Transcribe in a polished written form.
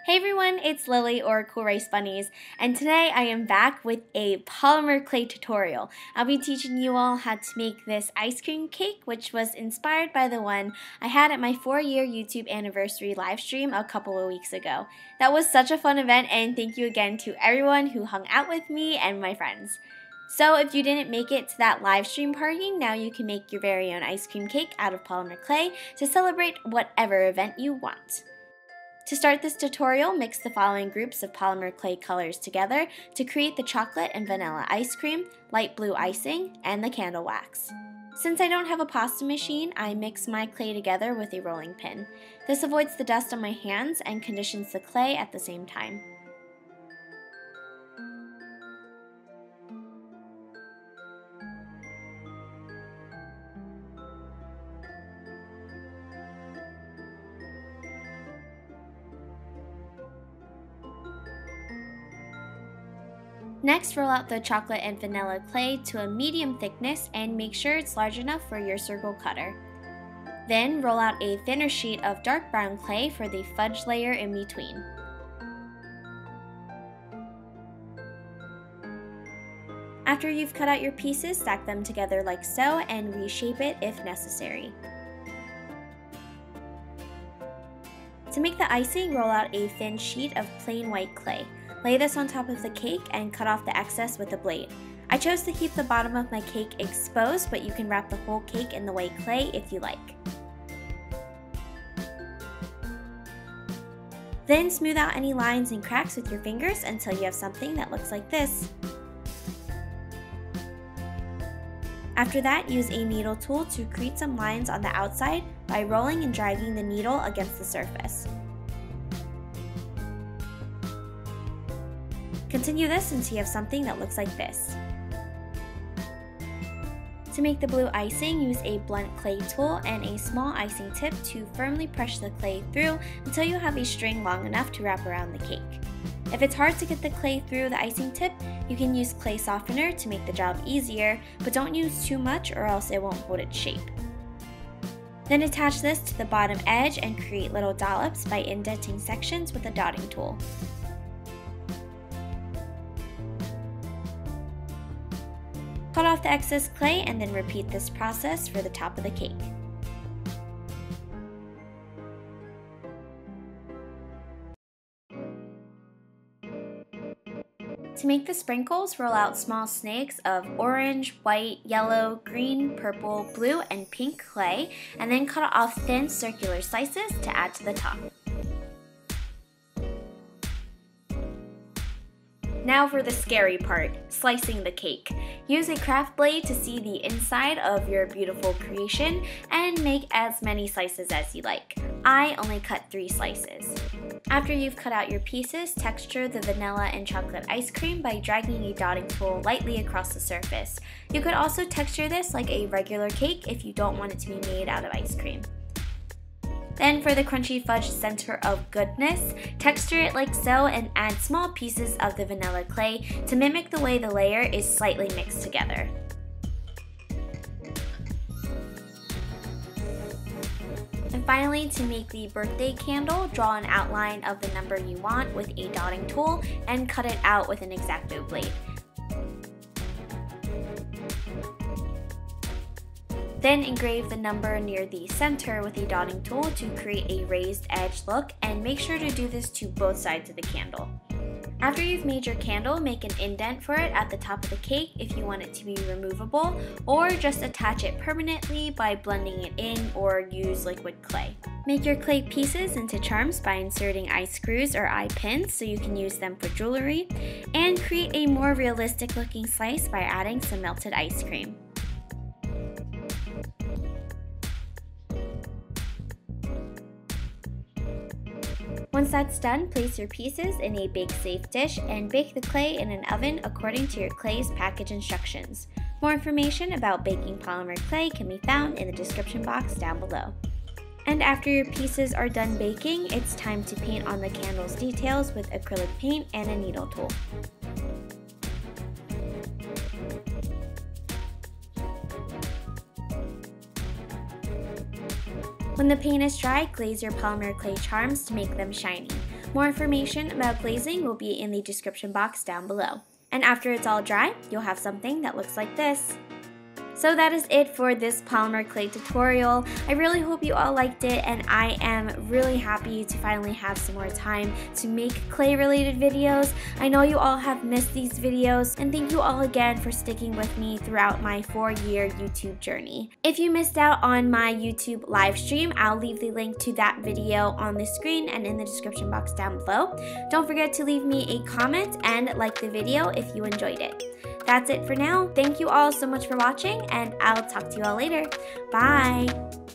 Hey everyone, it's Lily or CoolRiceBunnies, and today I am back with a polymer clay tutorial. I'll be teaching you all how to make this ice cream cake, which was inspired by the one I had at my 4-year YouTube anniversary live stream a couple of weeks ago. That was such a fun event, and thank you again to everyone who hung out with me and my friends. So if you didn't make it to that live stream party, now you can make your very own ice cream cake out of polymer clay to celebrate whatever event you want. To start this tutorial, mix the following groups of polymer clay colors together to create the chocolate and vanilla ice cream, light blue icing, and the candle wax. Since I don't have a pasta machine, I mix my clay together with a rolling pin. This avoids the dust on my hands and conditions the clay at the same time. Next, roll out the chocolate and vanilla clay to a medium thickness and make sure it's large enough for your circle cutter. Then roll out a thinner sheet of dark brown clay for the fudge layer in between. After you've cut out your pieces, stack them together like so and reshape it if necessary. To make the icing, roll out a thin sheet of plain white clay. Lay this on top of the cake and cut off the excess with a blade. I chose to keep the bottom of my cake exposed, but you can wrap the whole cake in the white clay if you like. Then smooth out any lines and cracks with your fingers until you have something that looks like this. After that, use a needle tool to create some lines on the outside by rolling and dragging the needle against the surface. Continue this until you have something that looks like this. To make the blue icing, use a blunt clay tool and a small icing tip to firmly press the clay through until you have a string long enough to wrap around the cake. If it's hard to get the clay through the icing tip, you can use clay softener to make the job easier, but don't use too much or else it won't hold its shape. Then attach this to the bottom edge and create little dollops by indenting sections with a dotting tool. Cut off the excess clay and then repeat this process for the top of the cake. To make the sprinkles, roll out small snakes of orange, white, yellow, green, purple, blue, and pink clay, and then cut off thin circular slices to add to the top. Now for the scary part, slicing the cake. Use a craft blade to see the inside of your beautiful creation and make as many slices as you like. I only cut 3 slices. After you've cut out your pieces, texture the vanilla and chocolate ice cream by dragging a dotting tool lightly across the surface. You could also texture this like a regular cake if you don't want it to be made out of ice cream. Then for the crunchy fudge center of goodness, texture it like so and add small pieces of the vanilla clay to mimic the way the layer is slightly mixed together. And finally, to make the birthday candle, draw an outline of the number you want with a dotting tool and cut it out with an X-Acto blade. Then engrave the number near the center with a dotting tool to create a raised edge look, and make sure to do this to both sides of the candle. After you've made your candle, make an indent for it at the top of the cake if you want it to be removable, or just attach it permanently by blending it in or use liquid clay. Make your clay pieces into charms by inserting eye screws or eye pins so you can use them for jewelry, and create a more realistic looking slice by adding some melted ice cream. Once that's done, place your pieces in a bake-safe dish and bake the clay in an oven according to your clay's package instructions. More information about baking polymer clay can be found in the description box down below. And after your pieces are done baking, it's time to paint on the candle's details with acrylic paint and a needle tool. When the paint is dry, glaze your polymer clay charms to make them shiny. More information about glazing will be in the description box down below. And after it's all dry, you'll have something that looks like this. So that is it for this polymer clay tutorial. I really hope you all liked it, and I am really happy to finally have some more time to make clay related videos. I know you all have missed these videos, and thank you all again for sticking with me throughout my 4-year YouTube journey. If you missed out on my YouTube live stream, I'll leave the link to that video on the screen and in the description box down below. Don't forget to leave me a comment and like the video if you enjoyed it. That's it for now. Thank you all so much for watching, and I'll talk to you all later. Bye!